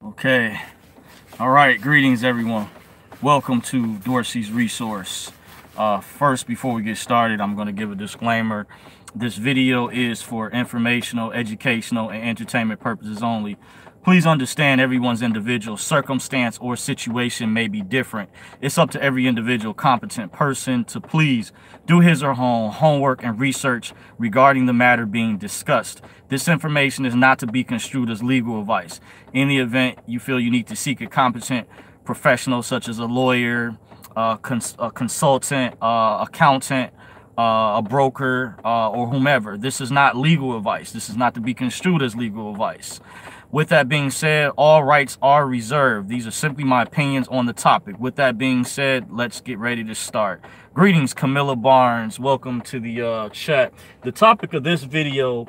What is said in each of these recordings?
Okay. All right. Greetings, everyone. Welcome to Dorsey's Resource. First, before we get started, I'm going to give a disclaimer. This video is for informational, educational, and entertainment purposes only. Please understand everyone's individual circumstance or situation may be different. It's up to every individual competent person to please do his or her own homework and research regarding the matter being discussed. This information is not to be construed as legal advice. In the event you feel you need to seek a competent professional such as a lawyer, a consultant, accountant, a broker, or whomever, this is not legal advice. This is not to be construed as legal advice. With that being said, all rights are reserved. These are simply my opinions on the topic. With that being said, let's get ready to start. Greetings, Camilla Barnes. Welcome to the chat. The topic of this video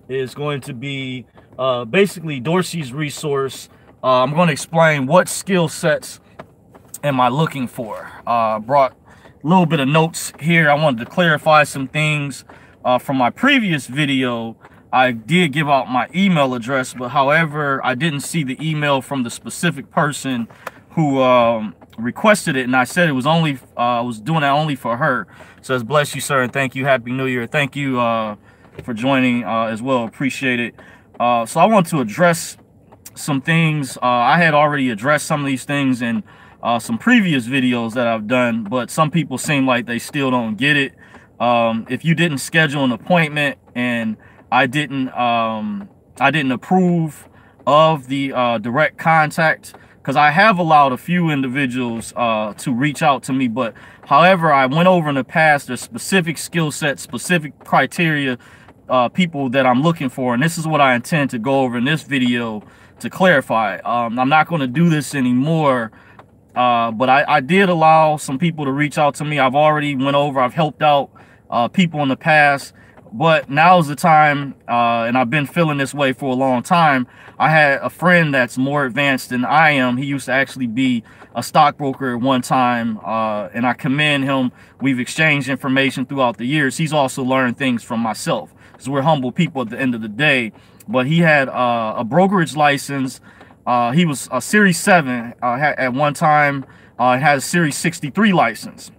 is going to be basically Dorsey's Resource. I'm going to explain what skill sets am I looking for. Brought a little bit of notes here. I wanted to clarify some things from my previous video. I did give out my email address, but however, I didn't see the email from the specific person who requested it, and I said it was only I was doing that only for her. So says, bless you, sir, and thank you. Happy New Year. Thank you for joining as well. Appreciate it. So I want to address some things. I had already addressed some of these things in some previous videos that I've done, but some people seem like they still don't get it. If you didn't schedule an appointment and I didn't approve of the direct contact, because I have allowed a few individuals to reach out to me, but however, I went over in the past, there's specific skill sets, specific criteria, people that I'm looking for, and this is what I intend to go over in this video to clarify. I'm not going to do this anymore, but I did allow some people to reach out to me. I've already went over, I've helped out people in the past. But now's the time, and I've been feeling this way for a long time. I had a friend that's more advanced than I am. He used to actually be a stockbroker at one time, and I commend him. We've exchanged information throughout the years. He's also learned things from myself, because we're humble people at the end of the day. But he had a brokerage license. He was a Series 7 at one time, had a Series 63 license.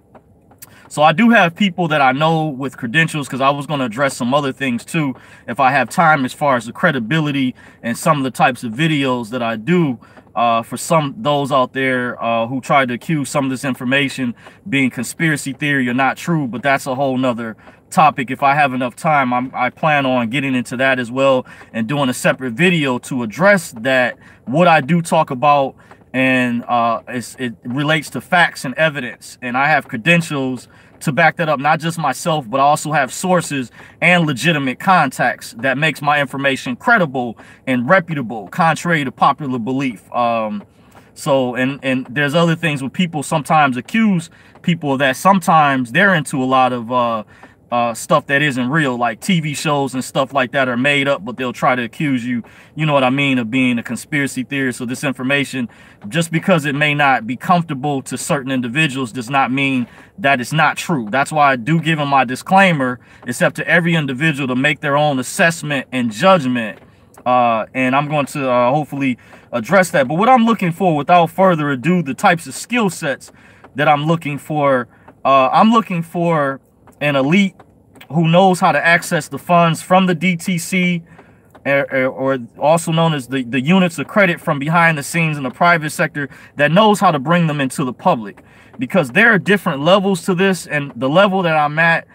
So I do have people that I know with credentials, because I was going to address some other things too if I have time, as far as the credibility and some of the types of videos that I do for those out there who try to accuse some of this information being conspiracy theory or not true. But that's a whole nother topic. If I have enough time, I plan on getting into that as well and doing a separate video to address that, what I do talk about. And it relates to facts and evidence, and I have credentials to back that up, not just myself, but I also have sources and legitimate contacts that makes my information credible and reputable, contrary to popular belief. So and there's other things where people sometimes accuse people that sometimes they're into a lot of stuff that isn't real, like TV shows and stuff like that are made up, but they'll try to accuse you, you know what I mean, of being a conspiracy theorist. So this information, just because it may not be comfortable to certain individuals, does not mean that it's not true. That's why I do give them my disclaimer. It's up to every individual to make their own assessment and judgment. And I'm going to hopefully address that. But what I'm looking for, without further ado, the types of skill sets that I'm looking for an elite who knows how to access the funds from the DTC, or also known as the units of credit from behind the scenes in the private sector, that knows how to bring them into the public. Because there are different levels to this, and the level that I'm at,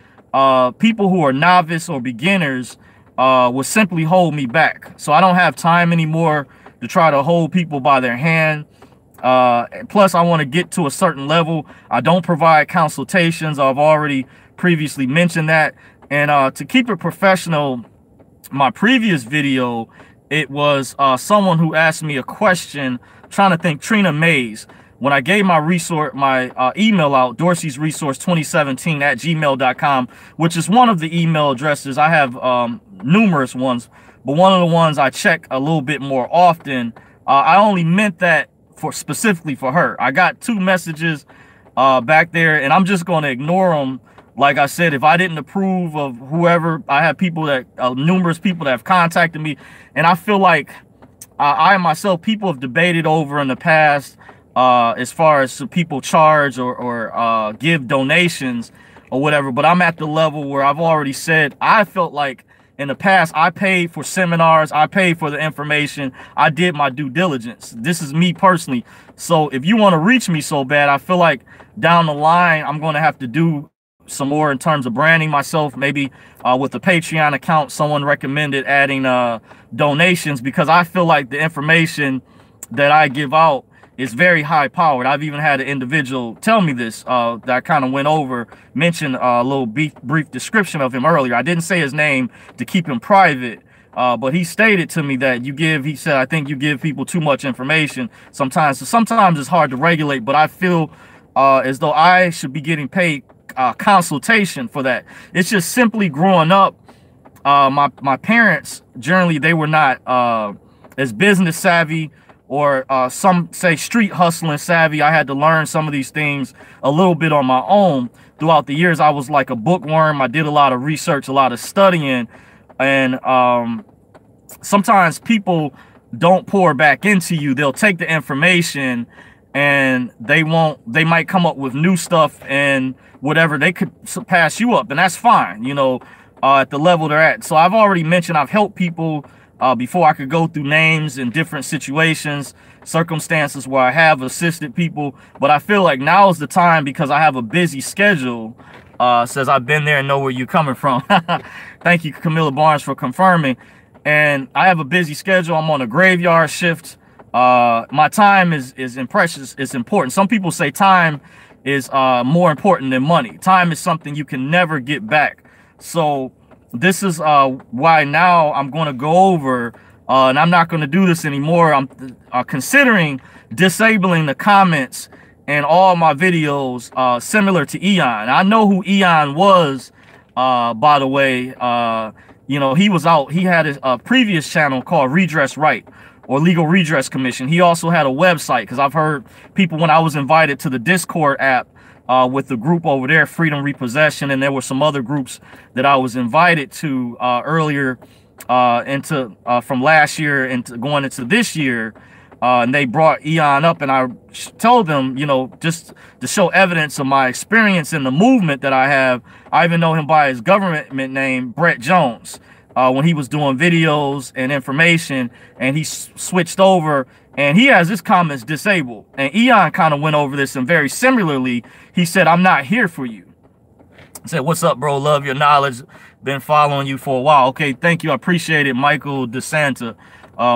people who are novice or beginners will simply hold me back. So I don't have time anymore to try to hold people by their hand. Plus, I want to get to a certain level. I don't provide consultations. I've already previously mentioned that. And to keep it professional, my previous video, it was someone who asked me a question. I'm trying to think, Trina Mays. When I gave my email out, Dorsey's Resource 2017 at gmail.com, which is one of the email addresses. I have numerous ones, but one of the ones I check a little bit more often. I only meant that specifically for her. I got 2 messages back there, and I'm just going to ignore them. Like I said, if I didn't approve of whoever, I have people that numerous people that have contacted me, and I feel like I myself, people have debated over in the past, as far as people charge or give donations or whatever. But I'm at the level where I've already said I felt like in the past I paid for seminars, I paid for the information, I did my due diligence. This is me personally. So if you want to reach me so bad, I feel like down the line I'm going to have to do some more in terms of branding myself, maybe with the Patreon account. Someone recommended adding donations, because I feel like the information that I give out is very high powered. I've even had an individual tell me this, that I kind of went over, mentioned a little brief description of him earlier. I didn't say his name to keep him private, but he stated to me that he said, I think you give people too much information sometimes. So sometimes it's hard to regulate, but I feel as though I should be getting paid consultation for that. It's just simply growing up. My parents, generally, they were not as business savvy, or some say street hustling savvy. I had to learn some of these things a little bit on my own throughout the years. I was like a bookworm. I did a lot of research, a lot of studying, and sometimes people don't pour back into you. They'll take the information and they might come up with new stuff and whatever. They could pass you up, and that's fine, you know, at the level they're at. So I've already mentioned I've helped people before I could go through names in different situations, circumstances where I have assisted people. But I feel like now is the time, because I have a busy schedule. Says I've been there and know where you're coming from. Thank you, Camilla Barnes, for confirming. And I have a busy schedule. I'm on a graveyard shift. My time is precious. It's important. Some people say time is more important than money. Time is something you can never get back. So this is why now I'm going to go over, and I'm not going to do this anymore. I'm considering disabling the comments in all my videos similar to Eon. I know who Eon was, by the way. You know, he was out. He had a previous channel called Redress Right, or Legal Redress Commission. He also had a website, because I've heard people, when I was invited to the Discord app with the group over there, Freedom Repossession, and there were some other groups that I was invited to earlier from last year into going into this year, and they brought Eon up, and I told them, you know, just to show evidence of my experience in the movement that I have. I even know him by his government name, Brett Jones. When he was doing videos and information, and he switched over, and he has his comments disabled. And Eon kind of went over this, and very similarly, he said, I'm not here for you. I said, what's up, bro? Love your knowledge. Been following you for a while. Okay, thank you. I appreciate it, Michael DeSanta.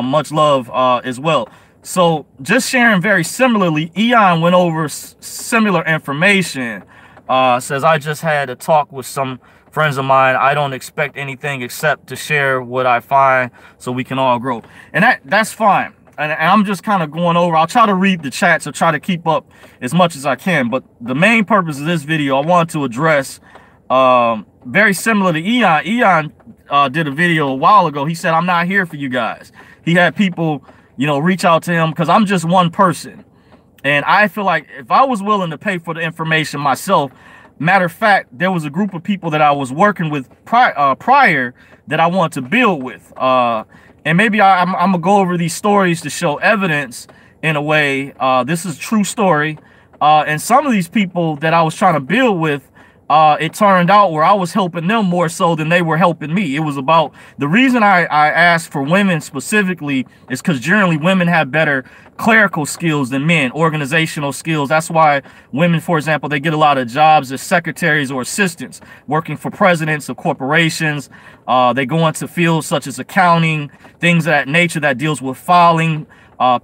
Much love as well. So just sharing very similarly, Eon went over similar information. Says, I just had a talk with some friends of mine. I don't expect anything except to share what I find so we can all grow. And that's fine. And I'm just kind of going over. I'll try to read the chats or try to keep up as much as I can. But the main purpose of this video, I want to address very similar to Eon. Eon did a video a while ago. He said, I'm not here for you guys. He had people, you know, reach out to him, because I'm just one person. And I feel like if I was willing to pay for the information myself, matter of fact, there was a group of people that I was working with prior that I want to build with. And maybe I'm going to go over these stories to show evidence in a way. This is a true story. And some of these people that I was trying to build with, it turned out where I was helping them more so than they were helping me. It was about, the reason I asked for women specifically is because generally women have better clerical skills than men, organizational skills. That's why women, for example, they get a lot of jobs as secretaries or assistants, working for presidents of corporations. They go into fields such as accounting, things of that nature that deals with filing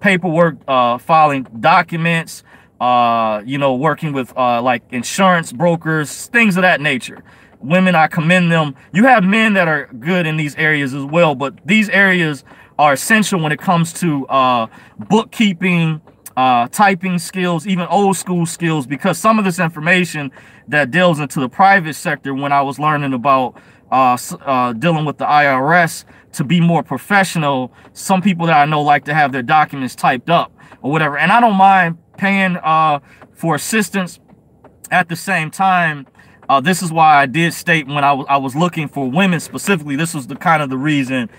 paperwork, filing documents, you know, working with like insurance brokers, things of that nature. Women, I commend them. You have men that are good in these areas as well, but these areas are essential when it comes to bookkeeping, typing skills, even old school skills, because some of this information that delves into the private sector, when I was learning about dealing with the IRS to be more professional, some people that I know like to have their documents typed up or whatever. And I don't mind paying for assistance. At the same time, this is why I did state when I was looking for women specifically, this was the kind of the reason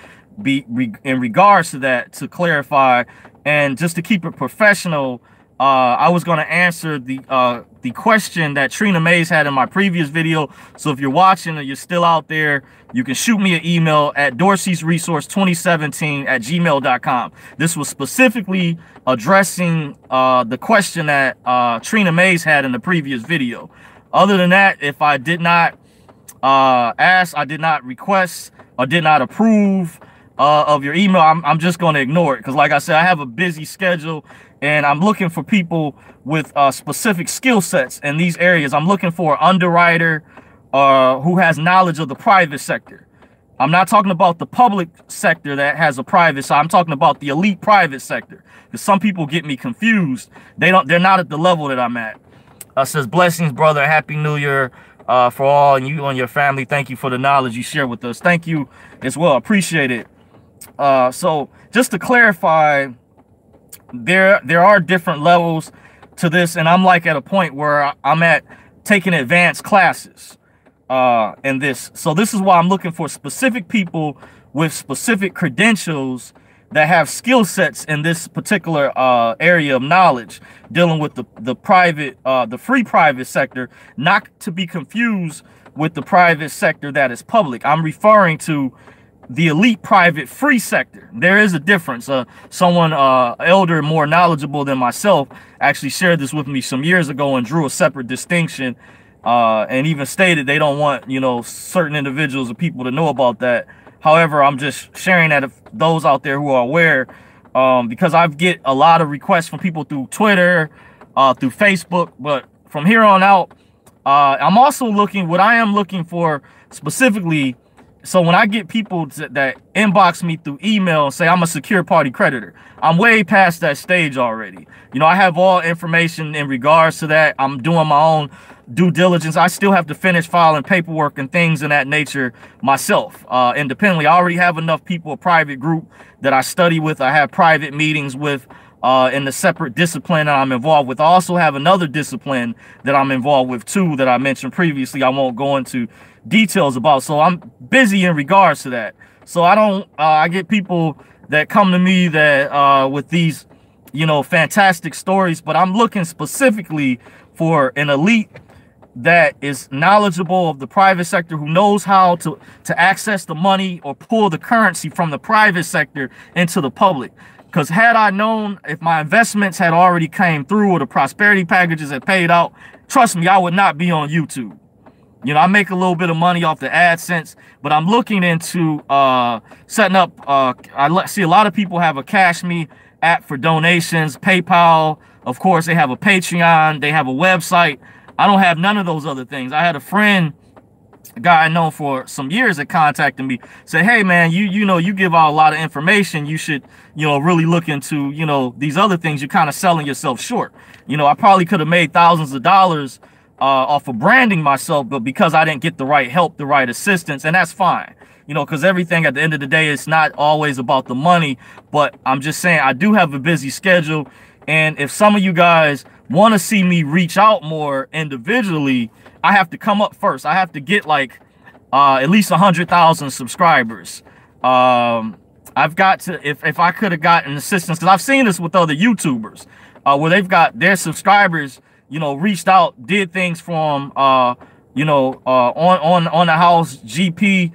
in regards to that, to clarify and just to keep it professional, I was going to answer the question that Trina Mays had in my previous video. So if you're watching or you're still out there, you can shoot me an email at dorsey'sresource2017@gmail.com. This was specifically addressing the question that Trina Mays had in the previous video. Other than that, if I did not ask, I did not request, or did not approve of your email, I'm just going to ignore it, because like I said, I have a busy schedule and I'm looking for people with specific skill sets in these areas. I'm looking for an underwriter who has knowledge of the private sector. I'm not talking about the public sector that has a private side. I'm talking about the elite private sector, because some people get me confused. They're not at the level that I'm at. Says, blessings, brother. Happy New Year for all, and you and your family. Thank you for the knowledge you share with us. Thank you as well. Appreciate it. So just to clarify, there are different levels to this, and I'm like at a point where I'm at taking advanced classes in this. So this is why I'm looking for specific people with specific credentials that have skill sets in this particular area of knowledge, dealing with the private, the free private sector, not to be confused with the private sector that is public. I'm referring to the elite private free sector. There is a difference. Someone elder, more knowledgeable than myself, actually shared this with me some years ago and drew a separate distinction, and even stated they don't want, you know, certain individuals or people to know about that. However, I'm just sharing that if those out there who are aware, because I get a lot of requests from people through Twitter, through Facebook, but from here on out, I'm also looking, what I am looking for specifically. So when I get people that inbox me through email and say I'm a secure party creditor, I'm way past that stage already. You know, I have all information in regards to that. I'm doing my own due diligence. I still have to finish filing paperwork and things in that nature myself, independently. I already have enough people, a private group that I study with. I have private meetings with in the separate discipline that I'm involved with. I also have another discipline that I'm involved with too, that I mentioned previously. I won't go into details about. So I'm busy in regards to that. So I get people that come to me that with these, you know, fantastic stories, but I'm looking specifically for an elite that is knowledgeable of the private sector, who knows how to access the money or pull the currency from the private sector into the public. Because had I known, if my investments had already came through or the prosperity packages had paid out, trust me, I would not be on YouTube. You know, I make a little bit of money off the AdSense, but I'm looking into setting up, I see a lot of people have a Cash Me app for donations, PayPal, of course, they have a Patreon, they have a website. I don't have none of those other things. I had a friend, a guy I know for some years, that contacted me, said, hey man, you know, you give out a lot of information. You should, you know, really look into, you know, these other things. You're kind of selling yourself short. You know, I probably could have made thousands of dollars off of branding myself, but because I didn't get the right help, the right assistance, and that's fine, you know, because everything at the end of the day, it's not always about the money. But I'm just saying, I do have a busy schedule, and if some of you guys want to see me reach out more individually, I have to come up first. I have to get like at least 100,000 subscribers. I've got to, if I could have gotten assistance, because I've seen this with other YouTubers where they've got their subscribers, you know, reached out, did things from, you know, on the house, GP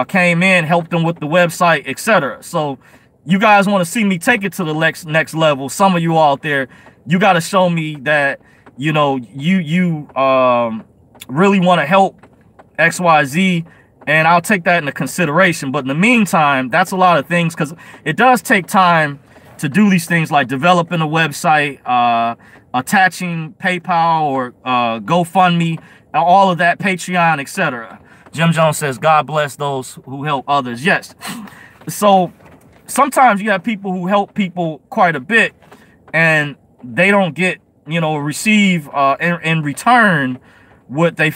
came in, helped them with the website, etc. So you guys want to see me take it to the next level. Some of you out there, you got to show me that, you know, you really want to help XYZ, and I'll take that into consideration. But in the meantime, that's a lot of things, because it does take time to do these things, like developing a website, attaching PayPal or GoFundMe, all of that, Patreon, etc. Jim Jones says, God bless those who help others. Yes. So sometimes you have people who help people quite a bit, and they don't get, you know, receive in return what they,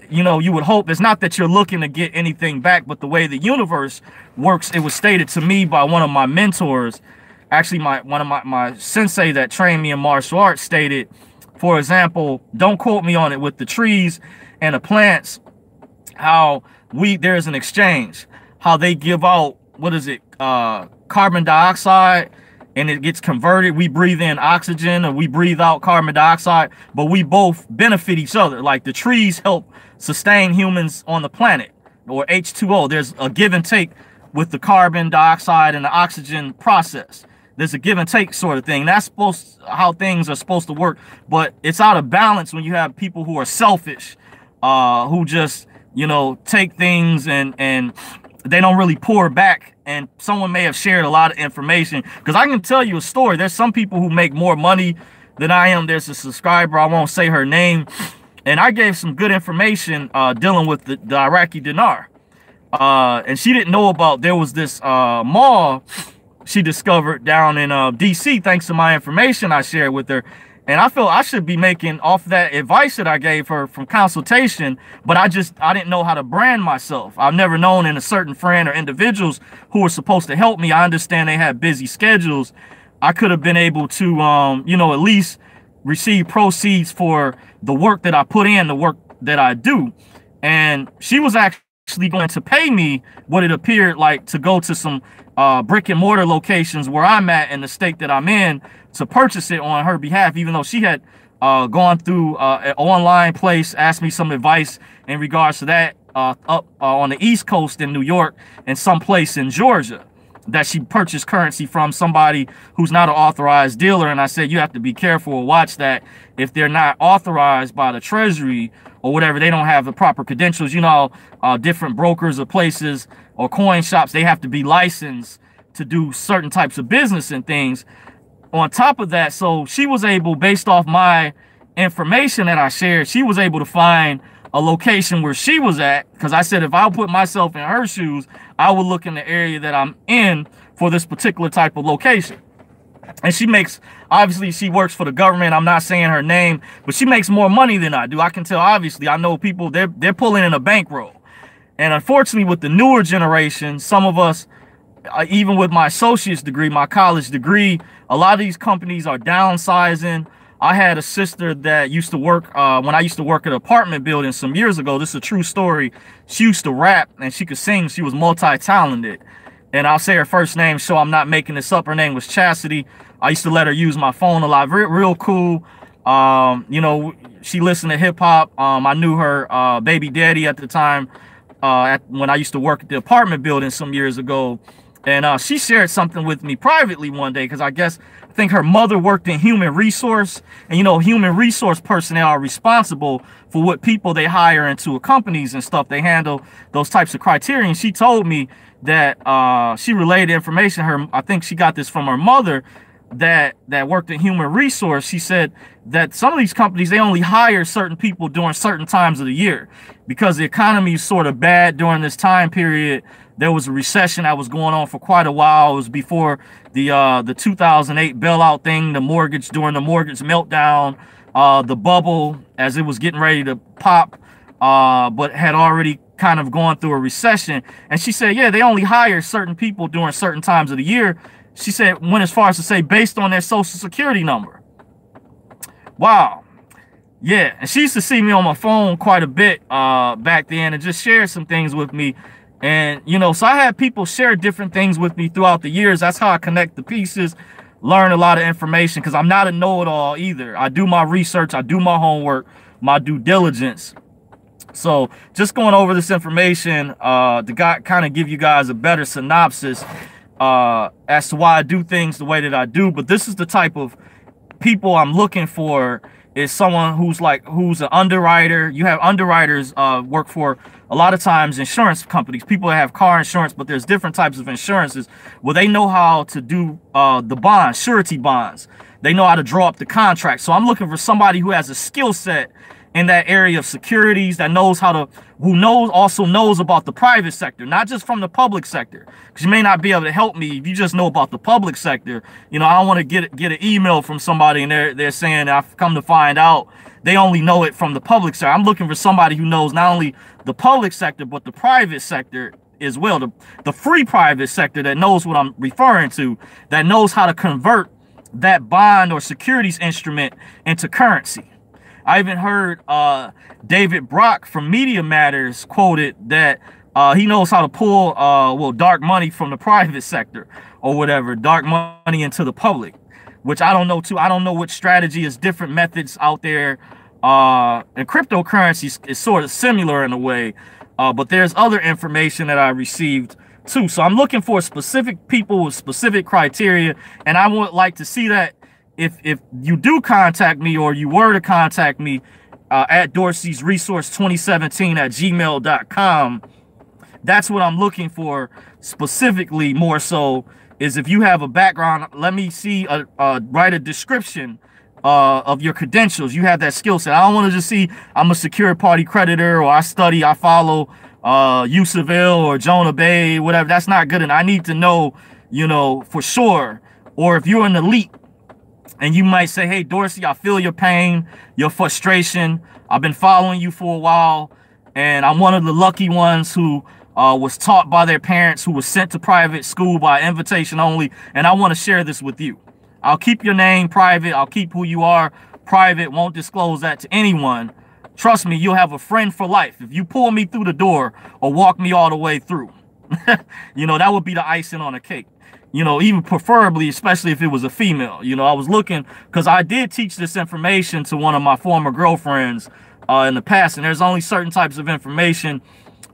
you know, you would hope. It's not that you're looking to get anything back, but the way the universe works, it was stated to me by one of my mentors. Actually, one of my sensei that trained me in martial arts stated, for example, don't quote me on it, with the trees and the plants, how there's an exchange, how they give out what is it, carbon dioxide, and it gets converted. We breathe in oxygen or we breathe out carbon dioxide, but we both benefit each other. Like the trees help sustain humans on the planet, or H2O. There's a give and take with the carbon dioxide and the oxygen process. There's a give and take sort of thing. That's how things are supposed to work, but it's out of balance when you have people who are selfish, who just, you know, take things and they don't really pour back. And someone may have shared a lot of information, because I can tell you a story. There's some people who make more money than I am. There's a subscriber, I won't say her name, and I gave some good information dealing with the Iraqi dinar, and she didn't know about, there was this mall she discovered down in DC, thanks to my information I shared with her. And I felt I should be making off that advice that I gave her from consultation, but I didn't know how to brand myself. I've never known in a certain friend or individuals who were supposed to help me. I understand they had busy schedules. I could have been able to, you know, at least receive proceeds for the work that I put in, the work that I do. And she was actually going to pay me what it appeared like to go to some brick and mortar locations where I'm at in the state that I'm in, to purchase it on her behalf, even though she had gone through an online place, asked me some advice in regards to that up on the East Coast in New York and someplace in Georgia, that she purchased currency from somebody who's not an authorized dealer. And I said, you have to be careful, watch that. If they're not authorized by the Treasury or whatever, they don't have the proper credentials. You know, different brokers or places or coin shops, they have to be licensed to do certain types of business and things. On top of that, so she was able, based off my information that I shared, she was able to find a location where she was at, because I said if I put myself in her shoes, I would look in the area that I'm in for this particular type of location. And she makes, obviously she works for the government, I'm not saying her name, but she makes more money than I do. I can tell, obviously, I know people, they're pulling in a bankroll. And unfortunately, with the newer generation, some of us, even with my associate's degree, my college degree, a lot of these companies are downsizing. I had a sister that used to work, when I used to work at an apartment building some years ago. This is a true story. She used to rap and she could sing. She was multi-talented. And I'll say her first name so I'm not making this up. Her name was Chastity. I used to let her use my phone a lot. Real cool. You know, she listened to hip hop. I knew her baby daddy at the time, when I used to work at the apartment building some years ago. And she shared something with me privately one day, because I think her mother worked in human resource. And, you know, human resource personnel are responsible for what people they hire into companies and stuff. They handle those types of criteria. And she told me that she relayed information. I think she got this from her mother that worked in human resource. She said that some of these companies, they only hire certain people during certain times of the year, because the economy is sort of bad during this time period. There was a recession that was going on for quite a while. It was before the 2008 bailout thing, during the mortgage meltdown, the bubble as it was getting ready to pop, but had already kind of gone through a recession. And she said, yeah, they only hire certain people during certain times of the year. She said, went as far as to say, based on their social security number. Wow. Yeah. And she used to see me on my phone quite a bit back then and just share some things with me. And, you know, so I had people share different things with me throughout the years. That's how I connect the pieces, learn a lot of information, because I'm not a know-it-all either. I do my research, I do my homework, my due diligence. So just going over this information to kind of give you guys a better synopsis as to why I do things the way that I do. But this is the type of people I'm looking for, is someone who's an underwriter. You have underwriters work for, a lot of times, insurance companies, people that have car insurance, but there's different types of insurances where they know how to do the bonds, surety bonds. They know how to draw up the contract. So I'm looking for somebody who has a skill set in that area of securities, that knows also knows about the private sector, not just from the public sector, because you may not be able to help me if you just know about the public sector. You know, I don't want to get an email from somebody and they're saying, I've come to find out they only know it from the public sector. I'm looking for somebody who knows not only the public sector, but the private sector as well, the free private sector, that knows what I'm referring to, that knows how to convert that bond or securities instrument into currency. I even heard David Brock from Media Matters quoted that He knows how to pull well, dark money from the private sector or whatever, dark money into the public, which I don't know too. I don't know which strategy is different methods out there. And cryptocurrency is sort of similar in a way, but there's other information that I received too. So I'm looking for specific people with specific criteria, and I would like to see that if you do contact me, or you were to contact me at Dorsey's Resource 2017 at gmail.com. That's what I'm looking for specifically, more so, is if you have a background, let me see, write a description of your credentials. You have that skill set. I don't want to just see I'm a secure party creditor, or I study, I follow Yusuf Il or Jonah Bey, whatever. That's not good. And I need to know, you know, for sure. Or if you're an elite and you might say, hey, Dorsey, I feel your pain, your frustration. I've been following you for a while, and I'm one of the lucky ones who was taught by their parents, who was sent to private school by invitation only, and I want to share this with you. I'll keep your name private. I'll keep who you are private. Won't disclose that to anyone. Trust me, you'll have a friend for life if you pull me through the door or walk me all the way through. You know, that would be the icing on the cake. You know, even preferably, especially if it was a female. You know, I was looking, because I did teach this information to one of my former girlfriends in the past, and there's only certain types of information,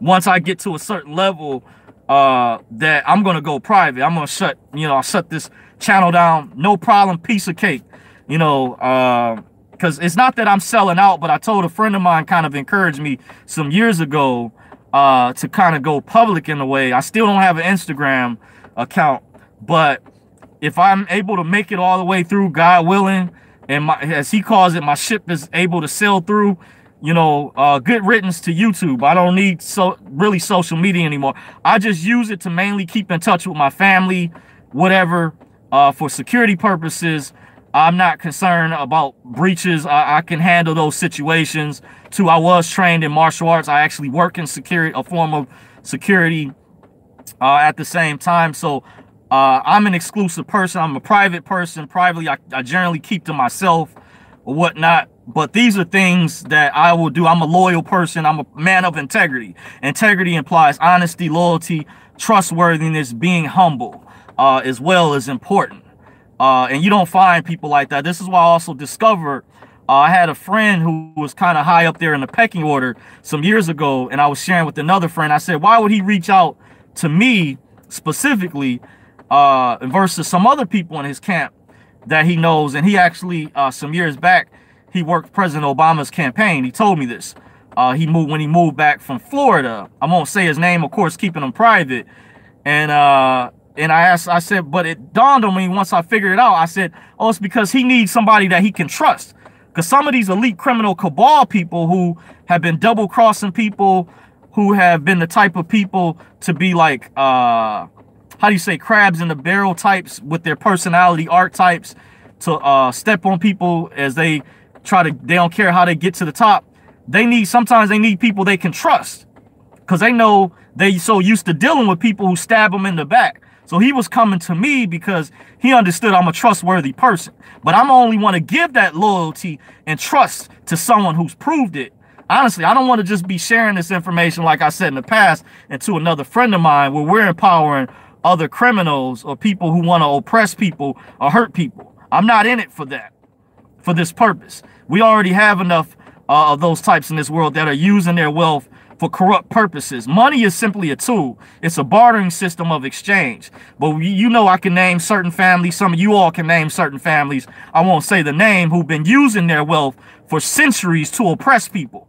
once I get to a certain level, that I'm going to go private. I'm going to shut, you know, I'll shut this channel down, no problem, piece of cake, you know, because it's not that I'm selling out, but I told a friend of mine, kind of encouraged me some years ago to kind of go public in a way. I still don't have an Instagram account, but if I'm able to make it all the way through, God willing, and my, as he calls it, my ship is able to sail through, you know, good riddance to YouTube. I don't need really social media anymore. I just use it to mainly keep in touch with my family, whatever, for security purposes. I'm not concerned about breaches. I can handle those situations too. I was trained in martial arts. I actually work in security, a form of security at the same time. So I'm an exclusive person. I'm a private person. Privately, I generally keep to myself or whatnot. But these are things that I will do. I'm a loyal person. I'm a man of integrity. Integrity implies honesty, loyalty, trustworthiness, being humble, as well as important. And you don't find people like that. This is why I also discovered, I had a friend who was kind of high up there in the pecking order some years ago, and I was sharing with another friend. I said, why would he reach out to me specifically versus some other people in his camp that he knows? And he actually, some years back, he worked President Obama's campaign. He told me this. When he moved back from Florida. I won't say his name, of course, keeping him private. And I said, but it dawned on me once I figured it out. I said, oh, it's because he needs somebody that he can trust. Because some of these elite criminal cabal people who have been double crossing people, who have been the type of people to be like, how do you say, crabs in the barrel types with their personality archetypes, to step on people as they they don't care how they get to the top. Sometimes they need people they can trust, because they know they so used to dealing with people who stab them in the back. So he was coming to me because he understood I'm a trustworthy person. But I'm only want to give that loyalty and trust to someone who's proved it. Honestly, I don't want to just be sharing this information, like I said in the past, and to another friend of mine, where we're empowering other criminals or people who want to oppress people or hurt people. I'm not in it for that, for this purpose. We already have enough of those types in this world that are using their wealth for corrupt purposes. Money is simply a tool. It's a bartering system of exchange. But you know, I can name certain families. Some of you all can name certain families. I won't say the name, who've been using their wealth for centuries to oppress people.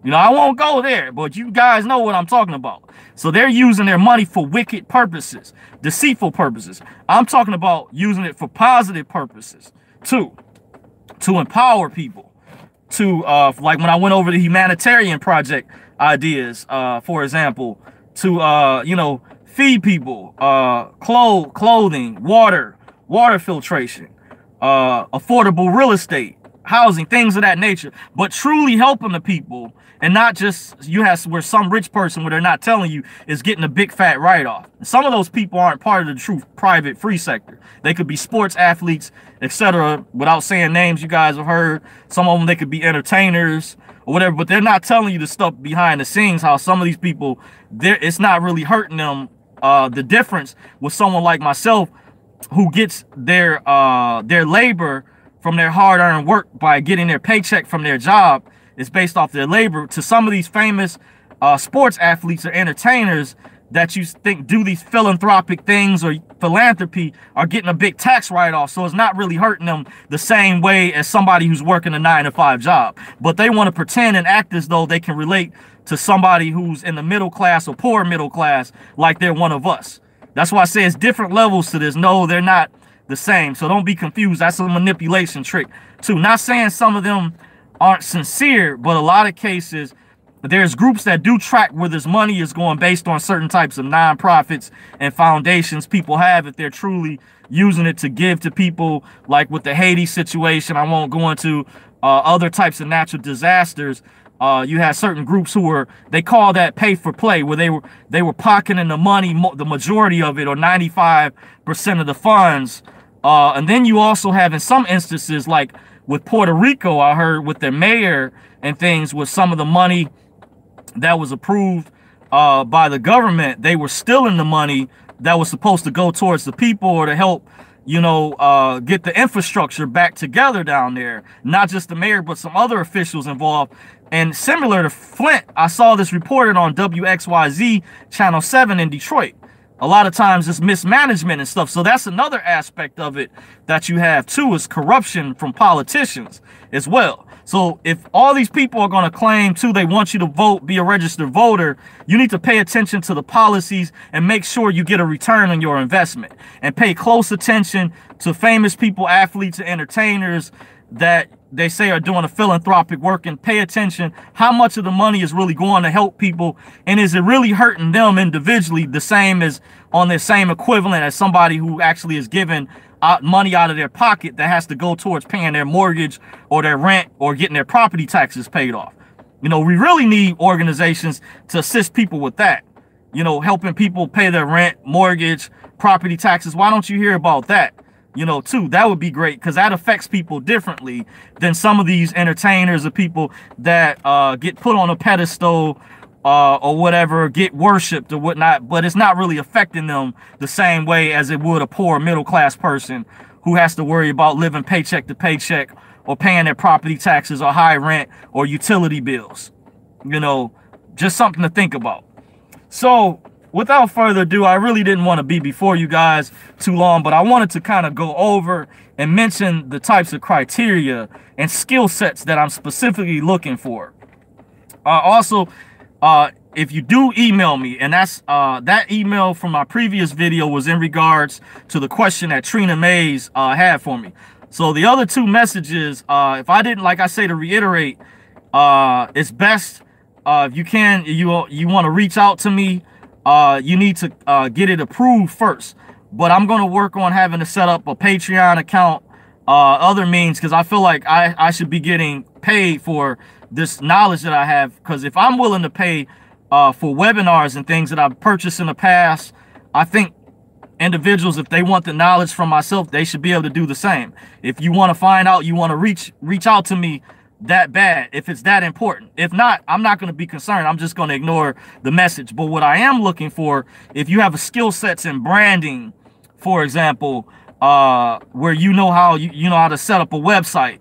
You know, I won't go there, but you guys know what I'm talking about. So they're using their money for wicked purposes, deceitful purposes. I'm talking about using it for positive purposes too, to empower people, to like when I went over the humanitarian project ideas, for example, to you know, feed people, clothing, water filtration, affordable real estate, housing, things of that nature, but truly helping the people, and not just where some rich person, where they're not telling you, is getting a big fat write-off. Some of those people aren't part of the true private free sector. They could be sports athletes, etc. Without saying names, you guys have heard. Some of them, they could be entertainers or whatever, but they're not telling you the stuff behind the scenes, how some of these people, it's not really hurting them. The difference with someone like myself, who gets their labor from their hard-earned work by getting their paycheck from their job, is based off their labor, to some of these famous sports athletes or entertainers that you think do these philanthropic things or philanthropy, are getting a big tax write-off. So it's not really hurting them the same way as somebody who's working a 9-to-5 job. But they want to pretend and act as though they can relate to somebody who's in the middle class or poor middle class, like they're one of us. That's why I say it's different levels to this. No, they're not the same. So don't be confused. That's a manipulation trick too. Not saying some of them aren't sincere, but a lot of cases, there's groups that do track where this money is going based on certain types of nonprofits and foundations people have, if they're truly using it to give to people, like with the Haiti situation. I won't go into other types of natural disasters. You had certain groups who they call that pay for play, where they were pocketing the money, the majority of it, or 95% of the funds. And then you also have, in some instances, like with Puerto Rico, I heard with their mayor and things, with some of the money that was approved by the government, they were stealing the money that was supposed to go towards the people, or to help, you know, get the infrastructure back together down there. Not just the mayor, but some other officials involved. And similar to Flint, I saw this reported on WXYZ Channel 7 in Detroit. A lot of times it's mismanagement and stuff. So that's another aspect of it that you have too, is corruption from politicians as well. So if all these people are going to claim too, they want you to vote, be a registered voter, you need to pay attention to the policies and make sure you get a return on your investment, and pay close attention to famous people, athletes, and entertainers that they say are doing a philanthropic work, and pay attention how much of the money is really going to help people, and is it really hurting them individually the same as on their same equivalent as somebody who actually is giving money out of their pocket that has to go towards paying their mortgage or their rent or getting their property taxes paid off. You know, we really need organizations to assist people with that, you know, helping people pay their rent, mortgage, property taxes. Why don't you hear about that? You know, too, that would be great, because that affects people differently than some of these entertainers or people that get put on a pedestal or whatever, get worshipped or whatnot, but it's not really affecting them the same way as it would a poor middle class person who has to worry about living paycheck to paycheck, or paying their property taxes or high rent or utility bills. You know, just something to think about. So without further ado, I really didn't want to be before you guys too long, but I wanted to kind of go over and mention the types of criteria and skill sets that I'm specifically looking for. Also, if you do email me, and that's that email from my previous video was in regards to the question that Trina Mays had for me. So the other two messages, if I didn't, like I say, to reiterate, it's best if you can, you want to reach out to me, you need to get it approved first. But I'm going to work on having to set up a Patreon account, other means, because I feel like I should be getting paid for this knowledge that I have. Because if I'm willing to pay for webinars and things that I've purchased in the past, I think individuals, if they want the knowledge from myself, they should be able to do the same. If you want to find out, you want to reach out to me that bad, if it's that important. If not, I'm not going to be concerned. I'm just going to ignore the message. But what I am looking for, if you have a skill sets in branding, for example, where you know how you know how to set up a website,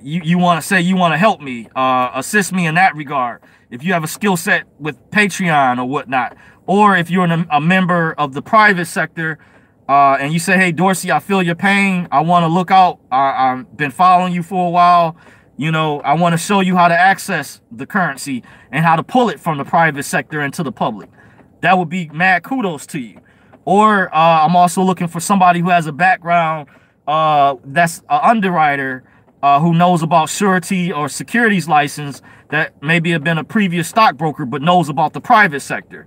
you want to say you want to help me, assist me in that regard. If you have a skill set with Patreon or whatnot, or if you're a member of the private sector, and you say, hey, Dorsey, I feel your pain, I want to look out, I've been following you for a while, you know, I want to show you how to access the currency and how to pull it from the private sector into the public. That would be mad kudos to you. Or I'm also looking for somebody who has a background that's an underwriter, who knows about surety or securities license, that maybe have been a previous stockbroker but knows about the private sector.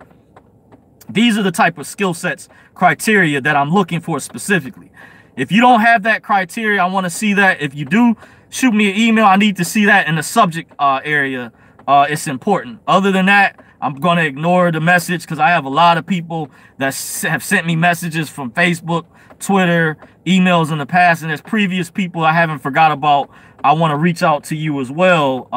These are the type of skill sets, criteria that I'm looking for specifically. If you don't have that criteria, I want to see that. If you do, shoot me an email. I need to see that in the subject area. It's important. Other than that, I'm going to ignore the message because I have a lot of people that have sent me messages from Facebook, Twitter, emails in the past, and there's previous people I haven't forgot about. I want to reach out to you as well,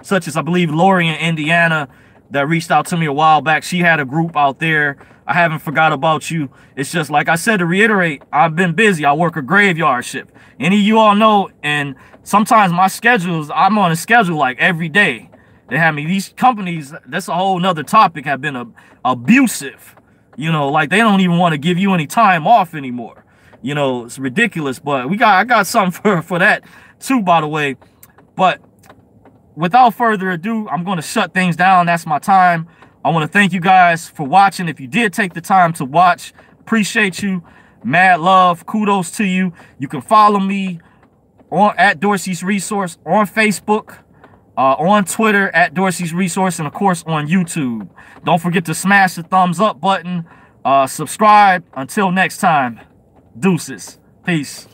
such as I believe Lori in Indiana that reached out to me a while back. She had a group out there. I haven't forgot about you. It's just like I said, to reiterate, I've been busy. I work a graveyard shift. Any of you all know, and sometimes my schedules, I'm on a schedule like every day. They have me, these companies, that's a whole nother topic, have been abusive. You know, like they don't even want to give you any time off anymore. You know, it's ridiculous, but I got something for that too, by the way. But without further ado, I'm going to shut things down. That's my time. I want to thank you guys for watching. If you did take the time to watch, appreciate you. Mad love. Kudos to you. You can follow me at Dorsey's Resource on Facebook, on Twitter at Dorsey's Resource, and of course on YouTube. Don't forget to smash the thumbs up button. Subscribe. Until next time, deuces. Peace.